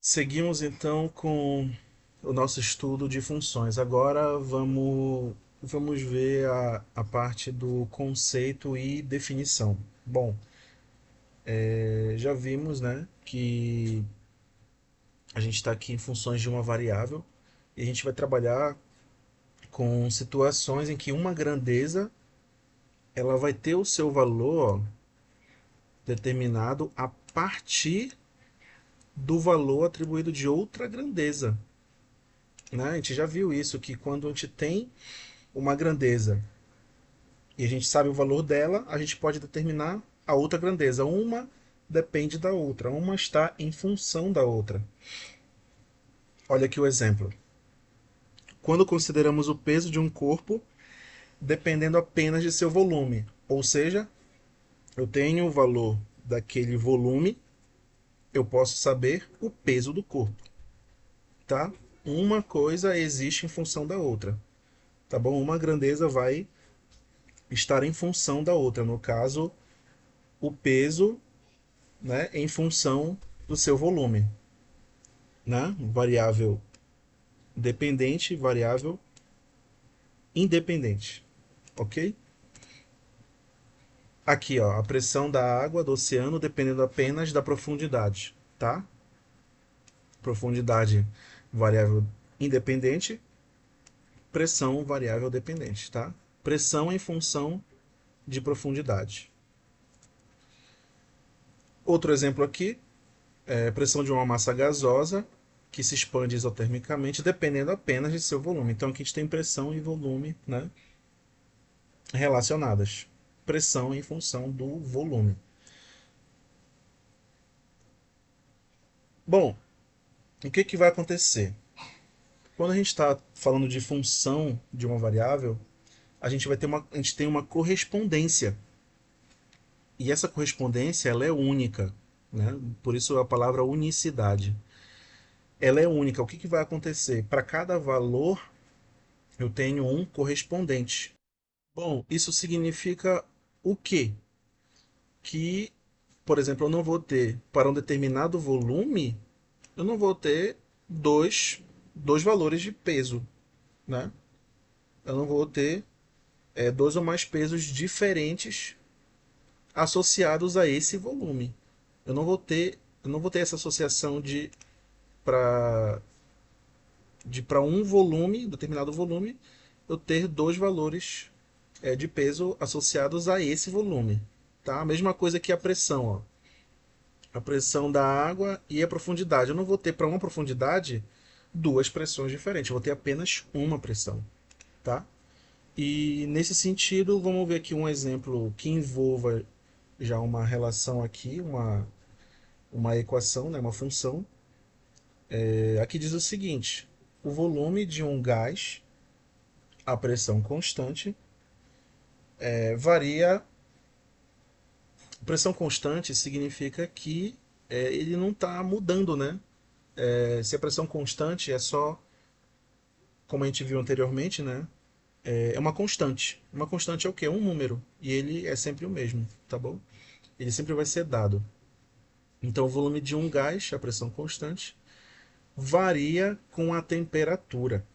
Seguimos então com o nosso estudo de funções. Agora vamos ver a parte do conceito e definição. Bom, já vimos, né, que a gente está aqui em funções de uma variável e a gente vai trabalhar com situações em que uma grandeza ela vai ter o seu valor determinado a partir do valor atribuído de outra grandeza. Né? A gente já viu isso, que quando a gente tem uma grandeza e a gente sabe o valor dela, a gente pode determinar a outra grandeza. Uma depende da outra, uma está em função da outra. Olha aqui o exemplo. Quando consideramos o peso de um corpo dependendo apenas de seu volume, ou seja, eu tenho o valor daquele volume, eu posso saber o peso do corpo, tá? Uma coisa existe em função da outra, tá bom? Uma grandeza vai estar em função da outra, no caso, o peso, né, em função do seu volume, né? Variável dependente, variável independente, ok? Aqui, ó, a pressão da água do oceano dependendo apenas da profundidade, tá? Profundidade, variável independente, pressão, variável dependente, tá? Pressão em função de profundidade. Outro exemplo aqui, pressão de uma massa gasosa que se expande isotermicamente dependendo apenas de seu volume. Então aqui a gente tem pressão e volume, né, relacionadas. Pressão em função do volume. Bom, o que, que vai acontecer? Quando a gente está falando de função de uma variável, a gente tem uma correspondência. E essa correspondência ela é única. Né? Por isso a palavra unicidade. Ela é única. O que, que vai acontecer? Para cada valor, eu tenho um correspondente. Bom, isso significa o quê? Que, por exemplo, eu não vou ter, para um determinado volume, eu não vou ter dois valores de peso, né? Eu não vou ter dois ou mais pesos diferentes associados a esse volume. Eu não vou ter essa associação para para um volume, determinado volume, eu ter dois valores de peso associados a esse volume. Tá? A mesma coisa que a pressão. Ó. A pressão da água e a profundidade. Eu não vou ter para uma profundidade duas pressões diferentes. Eu vou ter apenas uma pressão. Tá? E nesse sentido, vamos ver aqui um exemplo que envolva já uma relação aqui, uma equação, né, uma função. Aqui diz o seguinte: o volume de um gás a pressão constante varia. Pressão constante significa que ele não está mudando, né? Se a pressão constante é só, como a gente viu anteriormente, né? É uma constante. Uma constante é o quê? Um número. E ele é sempre o mesmo, tá bom? Ele sempre vai ser dado. Então, o volume de um gás, a pressão constante, varia com a temperatura,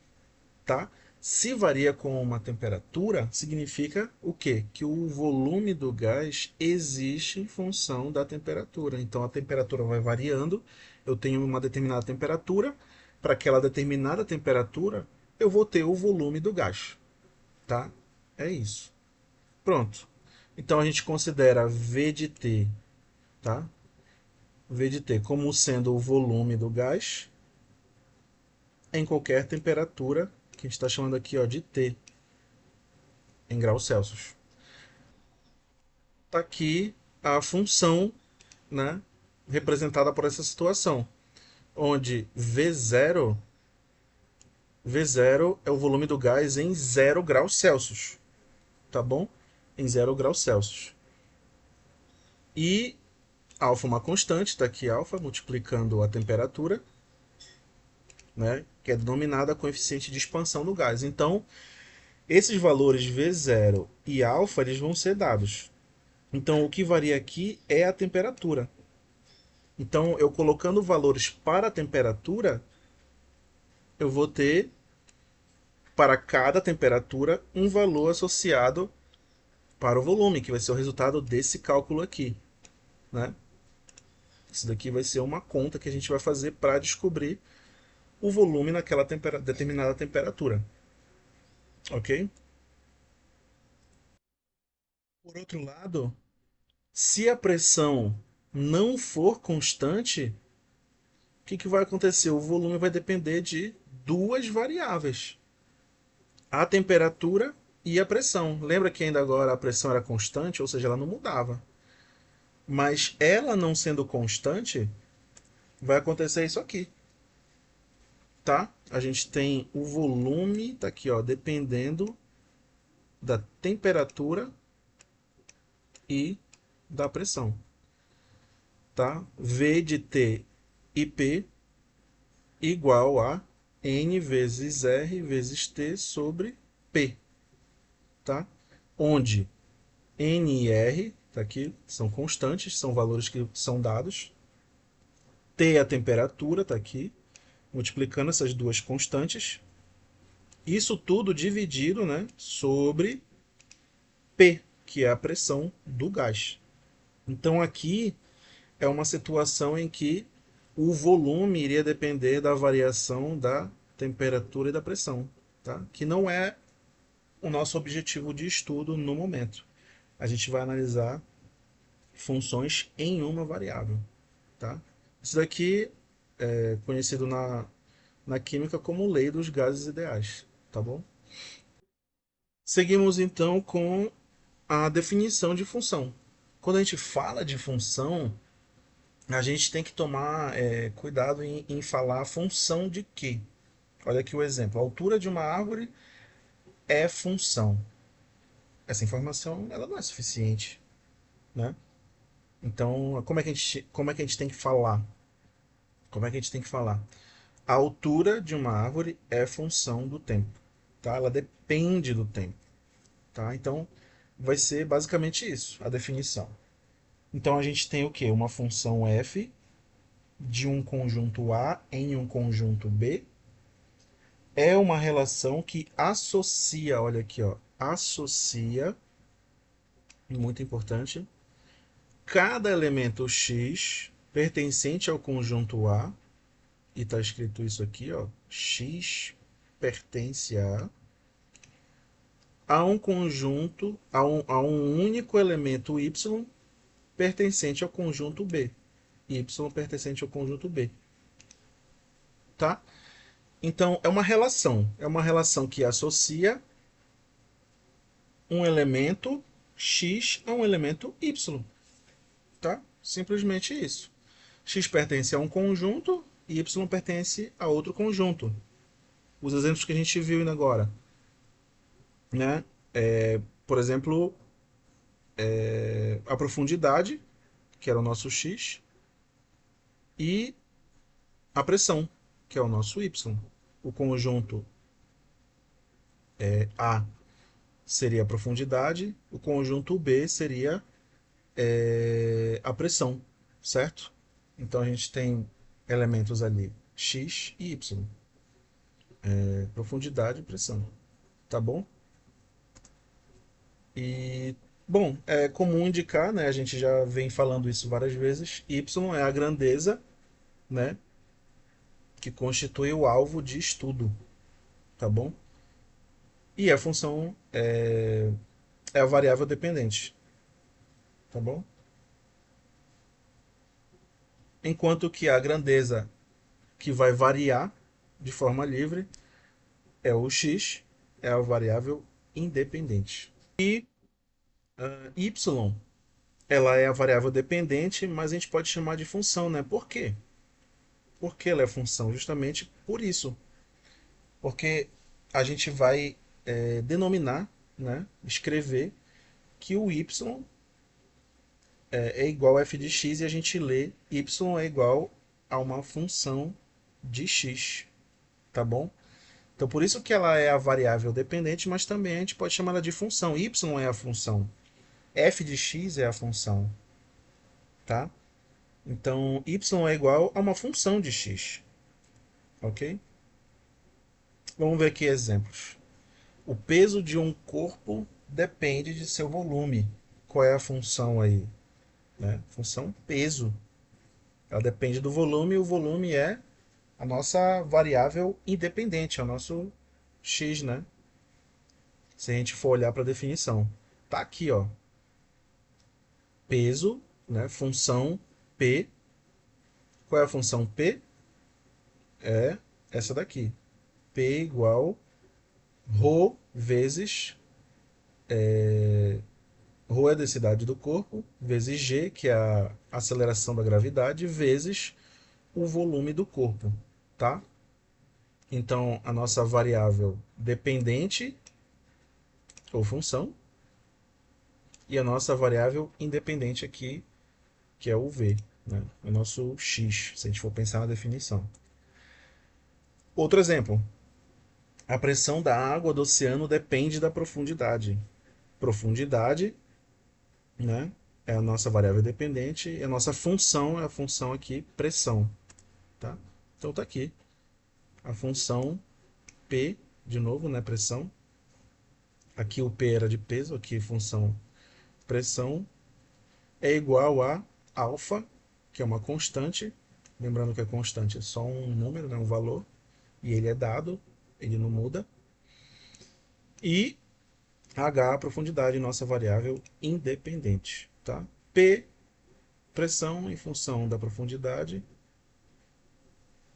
tá? Se varia com uma temperatura, significa o quê? Que o volume do gás existe em função da temperatura. Então, a temperatura vai variando. Eu tenho uma determinada temperatura. Para aquela determinada temperatura, eu vou ter o volume do gás, tá? É isso. Pronto. Então, a gente considera V de T, tá? V de T como sendo o volume do gás em qualquer temperatura, que a gente está chamando aqui ó, de T, em graus Celsius. Está aqui a função, né, representada por essa situação, onde V0 é o volume do gás em 0 graus Celsius, tá bom? Em 0 graus Celsius. E alfa é uma constante, está aqui alfa, multiplicando a temperatura, né, que é denominada coeficiente de expansão do gás. Então, esses valores V0 e alfa eles vão ser dados. Então, o que varia aqui é a temperatura. Então, eu colocando valores para a temperatura, eu vou ter para cada temperatura um valor associado para o volume, que vai ser o resultado desse cálculo aqui, né? Isso daqui vai ser uma conta que a gente vai fazer para descobrir o volume naquela determinada temperatura, ok? Por outro lado, se a pressão não for constante, o que vai acontecer? O volume vai depender de duas variáveis: a temperatura e a pressão. Lembra que ainda agora a pressão era constante, ou seja, ela não mudava. Mas ela não sendo constante, vai acontecer isso aqui, tá? A gente tem o volume, tá aqui, ó, dependendo da temperatura e da pressão, tá? V de T e P igual a N vezes R vezes T sobre P, tá? Onde N e R, tá aqui, são constantes, são valores que são dados. T é a temperatura, tá aqui, multiplicando essas duas constantes. Isso tudo dividido, né, sobre P, que é a pressão do gás. Então aqui é uma situação em que o volume iria depender da variação da temperatura e da pressão, tá? Que não é o nosso objetivo de estudo no momento. A gente vai analisar funções em uma variável, tá? Isso daqui é conhecido na química como lei dos gases ideais, tá bom? Seguimos então com a definição de função. Quando a gente fala de função, a gente tem que tomar cuidado em falar função de quê. Olha aqui o exemplo. A altura de uma árvore é função. Essa informação ela não é suficiente, né? Então, como é que a gente tem que falar? Como é que a gente tem que falar? A altura de uma árvore é função do tempo, tá? Ela depende do tempo, tá? Então, vai ser basicamente isso, a definição. Então, a gente tem o quê? Uma função f de um conjunto A em um conjunto B é uma relação que associa, olha aqui, ó, associa, muito importante, cada elemento X pertencente ao conjunto A, e está escrito isso aqui, ó, X pertence a um conjunto, a um único elemento Y pertencente ao conjunto B. Y pertencente ao conjunto B. Tá? Então, é uma relação que associa um elemento X a um elemento Y. Tá? Simplesmente isso. X pertence a um conjunto e Y pertence a outro conjunto. Os exemplos que a gente viu ainda agora, né? Por exemplo, a profundidade, que era o nosso X, e a pressão, que é o nosso Y. O conjunto A seria a profundidade, o conjunto B seria a pressão, certo? Então a gente tem elementos ali X e Y, profundidade e pressão, tá bom? E, bom, é comum indicar, né? A gente já vem falando isso várias vezes. Y é a grandeza, né? Que constitui o alvo de estudo, tá bom? E a função é a variável dependente, tá bom? Enquanto que a grandeza que vai variar de forma livre é o x, é a variável independente. E y, ela é a variável dependente, mas a gente pode chamar de função, né? Por quê? Porque ela é função justamente por isso. Porque a gente vai denominar, né? Escrever que o y é igual a f de x e a gente lê y é igual a uma função de x, tá bom? Então por isso que ela é a variável dependente, mas também a gente pode chamar ela de função. Y é a função, f de x é a função, tá? Então, y é igual a uma função de x, ok? Vamos ver aqui exemplos. O peso de um corpo depende de seu volume. Qual é a função aí? Né? Função peso. Ela depende do volume, e o volume é a nossa variável independente, é o nosso x, né? Se a gente for olhar para a definição. Tá aqui, ó. Peso, né? Função P. Qual é a função P? É essa daqui. P igual ρ vezes ρ é a densidade do corpo, vezes g, que é a aceleração da gravidade, vezes o volume do corpo, tá? Então, a nossa variável dependente, ou função, e a nossa variável independente aqui, que é o v, né? O nosso x, se a gente for pensar na definição. Outro exemplo. A pressão da água do oceano depende da profundidade. Profundidade, né, é a nossa variável dependente, e a nossa função é a função aqui, pressão. Tá? Então está aqui a função P, de novo, né, pressão. Aqui o P era de peso, aqui função pressão, é igual a alfa, que é uma constante. Lembrando que a constante é só um número, né, um valor, e ele é dado, ele não muda. E H, a profundidade, nossa variável independente. Tá? P, pressão em função da profundidade,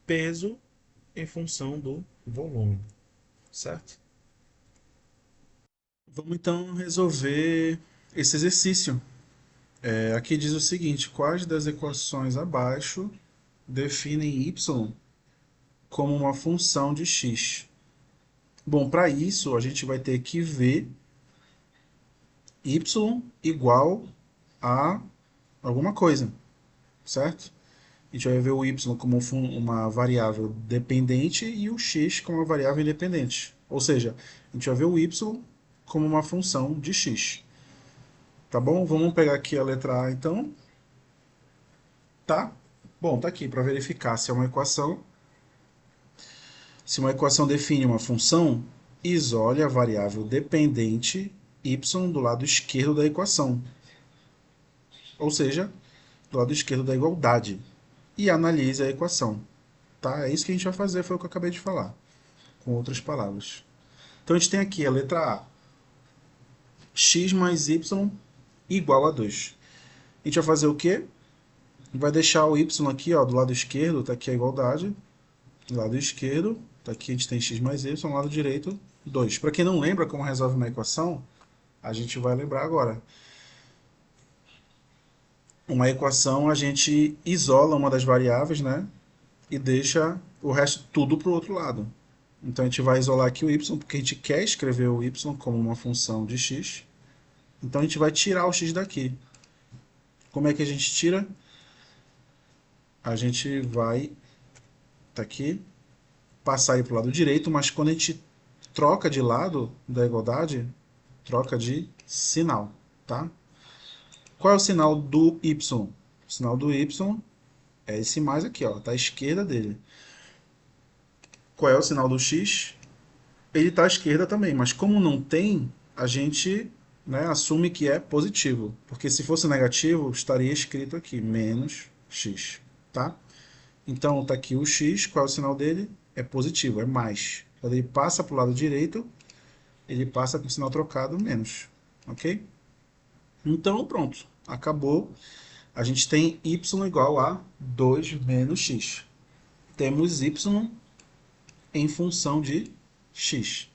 peso em função do volume, certo? Vamos então resolver esse exercício. Aqui diz o seguinte: quais das equações abaixo definem y como uma função de x? Bom, para isso a gente vai ter que ver y igual a alguma coisa, certo? A gente vai ver o y como uma variável dependente e o x como uma variável independente. Ou seja, a gente vai ver o y como uma função de x. Tá bom? Vamos pegar aqui a letra A, então. Tá? Bom, tá aqui para verificar se é uma equação. Se uma equação define uma função, isole a variável dependente y do lado esquerdo da equação. Ou seja, do lado esquerdo da igualdade. E analise a equação. Tá? É isso que a gente vai fazer, foi o que eu acabei de falar. Com outras palavras. Então a gente tem aqui a letra A. X mais y igual a 2. A gente vai fazer o quê? Vai deixar o y aqui, ó, do lado esquerdo, está aqui a igualdade. Do lado esquerdo, tá aqui a gente tem x mais y, do lado direito, 2. Para quem não lembra como resolve uma equação, a gente vai lembrar agora. Uma equação a gente isola uma das variáveis, né? E deixa o resto tudo para o outro lado. Então a gente vai isolar aqui o y, porque a gente quer escrever o y como uma função de x. Então a gente vai tirar o x daqui. Como é que a gente tira? A gente vai, tá aqui, passar aí para o lado direito, mas quando a gente troca de lado da igualdade, troca de sinal, tá? Qual é o sinal do y? O sinal do y é esse mais aqui, ó, tá à esquerda dele. Qual é o sinal do x? Ele está à esquerda também, mas como não tem, a gente, né, assume que é positivo, porque se fosse negativo, estaria escrito aqui, menos x, tá? Então tá aqui o x, qual é o sinal dele? É positivo, é mais. Quando ele passa para o lado direito, ele passa com o sinal trocado, menos, ok? Então pronto, acabou. A gente tem y igual a 2 menos x. Temos y em função de x.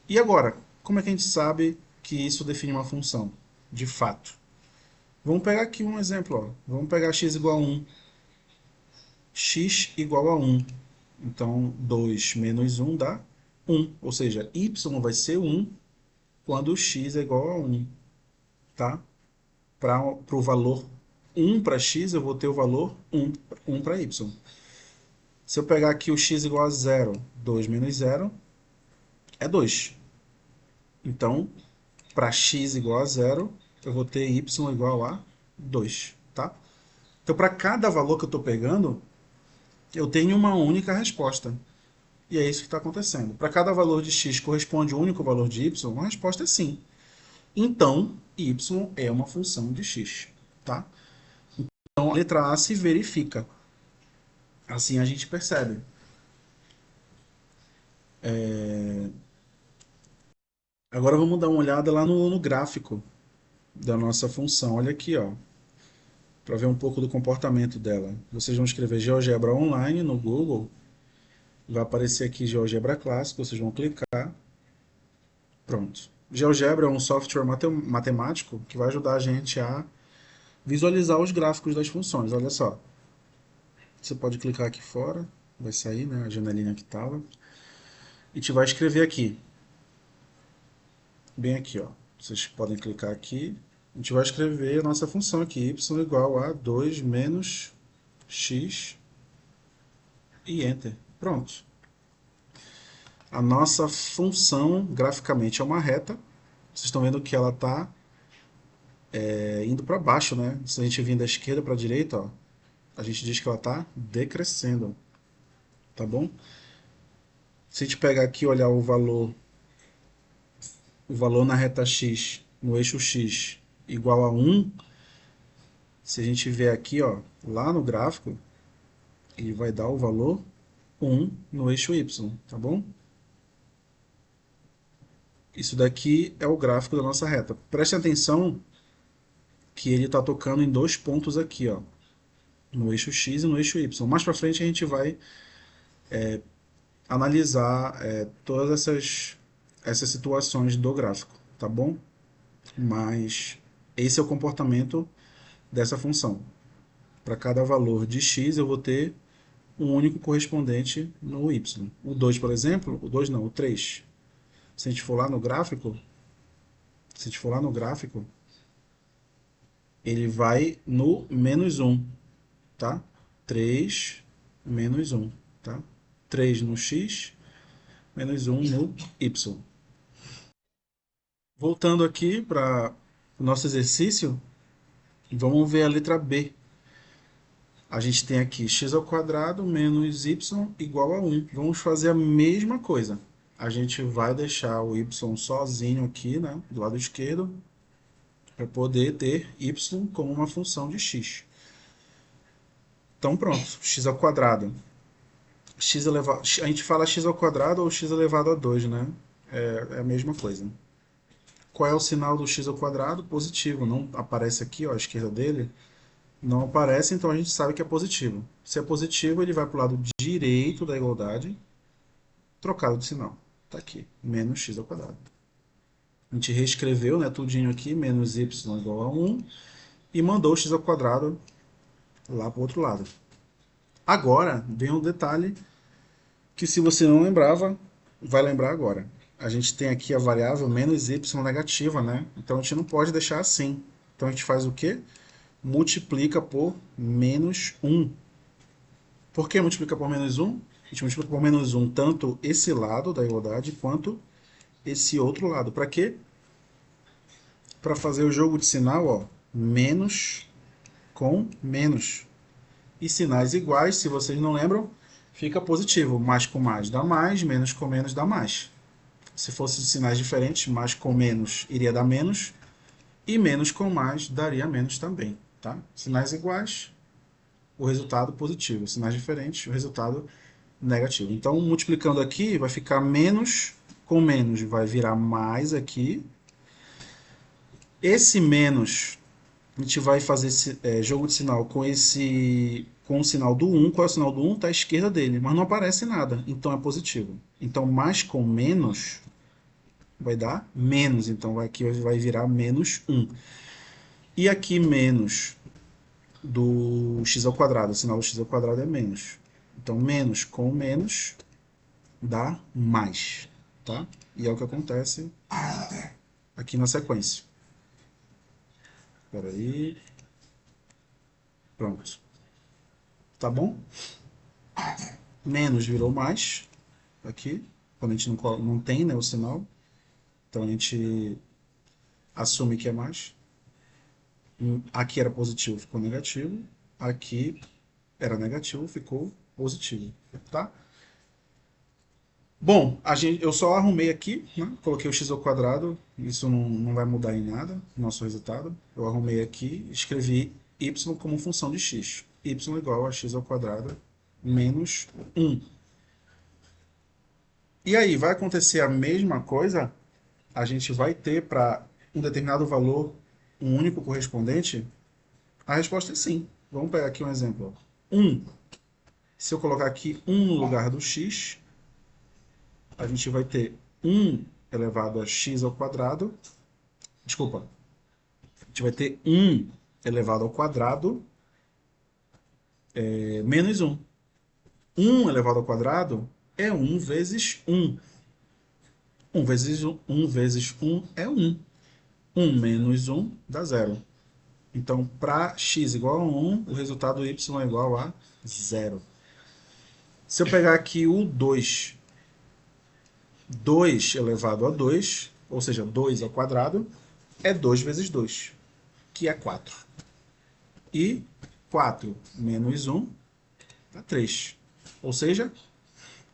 E agora, como é que a gente sabe que isso define uma função? De fato. Vamos pegar aqui um exemplo. Ó. Vamos pegar x igual a 1. X igual a 1. Então, 2 menos 1 dá 1. Ou seja, y vai ser 1 quando x é igual a 1. Tá? Para o valor 1 para x, eu vou ter o valor 1 para y. Se eu pegar aqui o x igual a 0, 2 menos 0 é 2. Então, para x igual a 0, eu vou ter y igual a 2, tá? Então, para cada valor que eu estou pegando, eu tenho uma única resposta. E é isso que está acontecendo. Para cada valor de x corresponde um único valor de y, a resposta é sim. Então, y é uma função de x. Tá? Então, a letra A se verifica. Assim a gente percebe. Agora vamos dar uma olhada lá no gráfico da nossa função. Olha aqui, ó, para ver um pouco do comportamento dela. Vocês vão escrever GeoGebra Online no Google. Vai aparecer aqui GeoGebra Clássico, vocês vão clicar. Pronto. GeoGebra é um software matemático que vai ajudar a gente a visualizar os gráficos das funções. Olha só. Você pode clicar aqui fora, vai sair, né, a janelinha que estava. E te vai escrever aqui. Bem aqui, ó. Vocês podem clicar aqui. A gente vai escrever a nossa função aqui, y igual a 2 menos x e Enter. Pronto. A nossa função, graficamente, é uma reta. Vocês estão vendo que ela está indo para baixo, né? Se a gente vir da esquerda para a direita, ó, a gente diz que ela está decrescendo. Tá bom? Se a gente pegar aqui e olhar o valor na reta x, no eixo x, igual a 1, se a gente ver aqui, ó, lá no gráfico, ele vai dar o valor 1 no eixo y, tá bom? Isso daqui é o gráfico da nossa reta. Preste atenção que ele está tocando em dois pontos aqui, ó, no eixo x e no eixo y. Mais para frente a gente vai analisar todas essas situações do gráfico, tá bom? Mas esse é o comportamento dessa função. Para cada valor de x eu vou ter um único correspondente no y. O 2, por exemplo, o 2 não, o 3. Se a gente for lá no gráfico, ele vai no menos 1, tá? 3 menos 1, tá? 3 no x, menos 1 no y. Voltando aqui para o nosso exercício, vamos ver a letra B. A gente tem aqui x ao quadrado menos y igual a 1. Vamos fazer a mesma coisa. A gente vai deixar o y sozinho aqui, né, do lado esquerdo, para poder ter y como uma função de x. Então pronto, x ao quadrado. X elevado, a gente fala x ao quadrado ou x elevado a 2, né? É a mesma coisa. Qual é o sinal do x ao quadrado? Positivo. Não aparece aqui, ó, à esquerda dele. Não aparece, então a gente sabe que é positivo. Se é positivo, ele vai para o lado direito da igualdade, trocado de sinal. Está aqui, menos x ao quadrado. A gente reescreveu, né, tudinho aqui, menos y igual a 1, e mandou o x ao quadrado lá para o outro lado. Agora, vem um detalhe que se você não lembrava, vai lembrar agora. A gente tem aqui a variável menos y negativa, né? Então a gente não pode deixar assim. Então a gente faz o quê? Multiplica por menos 1. Por que multiplica por menos 1? A gente multiplica por menos 1 tanto esse lado da igualdade quanto esse outro lado. Para quê? Para fazer o jogo de sinal, ó, menos com menos. E sinais iguais, se vocês não lembram, fica positivo. Mais com mais dá mais, menos com menos dá mais. Se fossem sinais diferentes, mais com menos iria dar menos, e menos com mais daria menos também. Tá? Sinais iguais, o resultado positivo. Sinais diferentes, o resultado negativo. Então, multiplicando aqui, vai ficar menos com menos, vai virar mais aqui. Esse menos, a gente vai fazer esse jogo de sinal com o sinal do 1. Qual é o sinal do 1? Está à esquerda dele, mas não aparece nada, então é positivo. Então, mais com menos vai dar menos, então aqui vai virar menos 1. E aqui menos do x ao quadrado, o sinal do x ao quadrado é menos. Então, menos com menos dá mais, tá? E é o que acontece aqui na sequência. Espera aí. Pronto. Tá bom? Menos virou mais aqui, quando a gente não tem, né, o sinal. Então a gente assume que é mais. Aqui era positivo, ficou negativo. aqui era negativo, ficou positivo, tá? Bom, eu só arrumei aqui, né? Coloquei o x ao quadrado, isso não vai mudar em nada, nosso resultado. Eu arrumei aqui, escrevi y como função de x. Y igual a x ao quadrado menos 1. E aí, vai acontecer a mesma coisa? A gente vai ter para um determinado valor um único correspondente? A resposta é sim. Vamos pegar aqui um exemplo. 1. Se eu colocar aqui 1 no lugar do x, a gente vai ter 1 elevado a x ao quadrado. Desculpa. A gente vai ter 1 elevado ao quadrado menos 1. 1 elevado ao quadrado é 1 vezes 1. 1 vezes 1 é 1. 1 menos 1 dá 0. Então, para x igual a 1, o resultado y é igual a 0. Se eu pegar aqui o 2, 2 elevado a 2, ou seja, 2 ao quadrado, é 2 vezes 2, que é 4. E 4 menos 1 dá 3. Ou seja,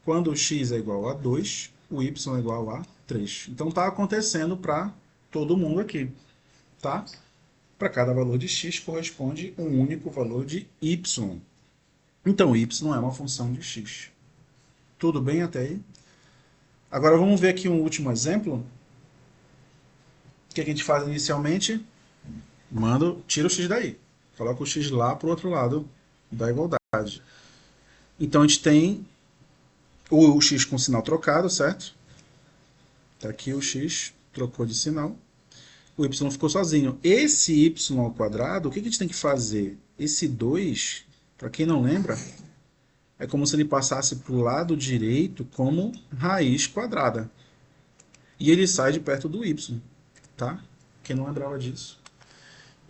quando o x é igual a 2, o y é igual a 3. Então está acontecendo para todo mundo aqui, tá? Para cada valor de x corresponde um único valor de y. Então y é uma função de x. Tudo bem até aí? Agora vamos ver aqui um último exemplo. O que a gente faz inicialmente? Tira o x daí. Coloca o x lá para o outro lado da igualdade. Então a gente tem o x com sinal trocado, certo? Está aqui o x, trocou de sinal. O y ficou sozinho. Esse y ao quadrado, o que a gente tem que fazer? Esse 2, para quem não lembra, é como se ele passasse para o lado direito como raiz quadrada. E ele sai de perto do y, tá? Quem não lembrava disso.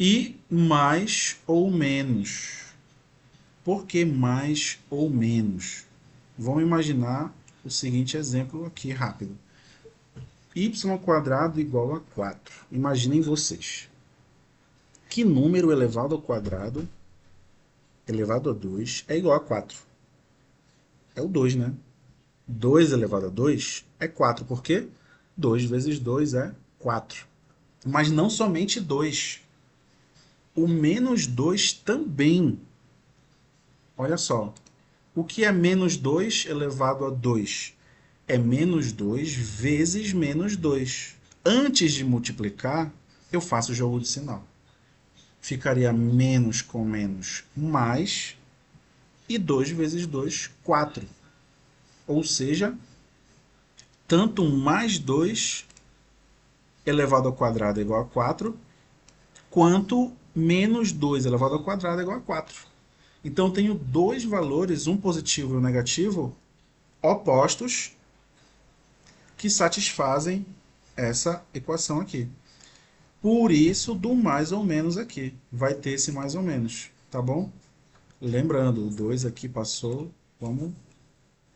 E mais ou menos. Por que mais ou menos? Vamos imaginar o seguinte exemplo aqui rápido. Y ao quadrado igual a 4. Imaginem vocês. Que número elevado ao quadrado, elevado a 2, é igual a 4? É o 2, né? 2 elevado a 2 é 4. Por quê? 2 vezes 2 é 4. Mas não somente 2. O menos 2 também. Olha só. O que é menos 2 elevado a 2? É menos 2 vezes menos 2. Antes de multiplicar, eu faço o jogo de sinal. Ficaria menos com menos mais, e 2 vezes 2, 4. Ou seja, tanto mais 2 elevado ao quadrado é igual a 4, quanto menos 2 elevado ao quadrado é igual a 4. Então, eu tenho dois valores, um positivo e um negativo, opostos, que satisfazem essa equação aqui. Por isso, do mais ou menos aqui. Vai ter esse mais ou menos, tá bom? Lembrando, o 2 aqui passou como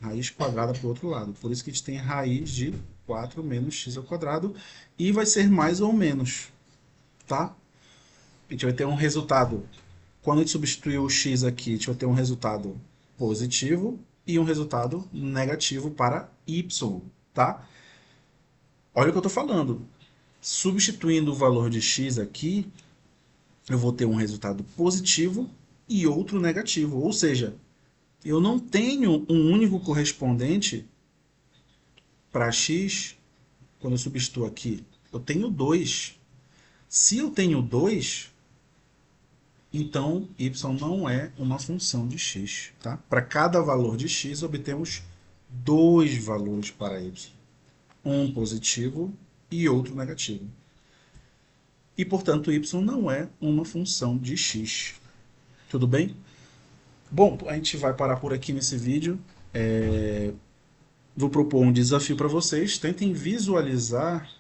raiz quadrada para o outro lado. Por isso que a gente tem raiz de 4 menos x ao quadrado. E vai ser mais ou menos, tá? A gente vai ter um resultado. Quando a gente substituir o x aqui, a gente vai ter um resultado positivo e um resultado negativo para y, tá? Olha o que eu estou falando. Substituindo o valor de x aqui, eu vou ter um resultado positivo e outro negativo. Ou seja, eu não tenho um único correspondente para x quando eu substituo aqui. Eu tenho 2. Se eu tenho 2, então y não é uma função de x. Tá? Para cada valor de x, obtemos dois valores para y. Um positivo e outro negativo. E, portanto, y não é uma função de x. Tudo bem? Bom, a gente vai parar por aqui nesse vídeo. Vou propor um desafio para vocês. Tentem visualizar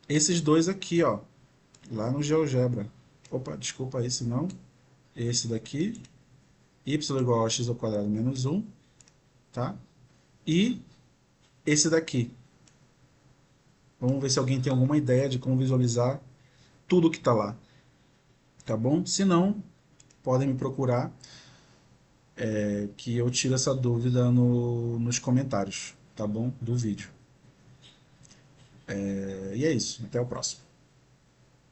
esses dois aqui, ó, lá no GeoGebra. Opa, desculpa, esse não. Esse daqui, y igual a x ao quadrado menos 1, tá? E esse daqui. Vamos ver se alguém tem alguma ideia de como visualizar tudo que está lá. Tá bom? Se não, podem me procurar, que eu tiro essa dúvida nos comentários, tá bom? Do vídeo. E é isso, até o próximo.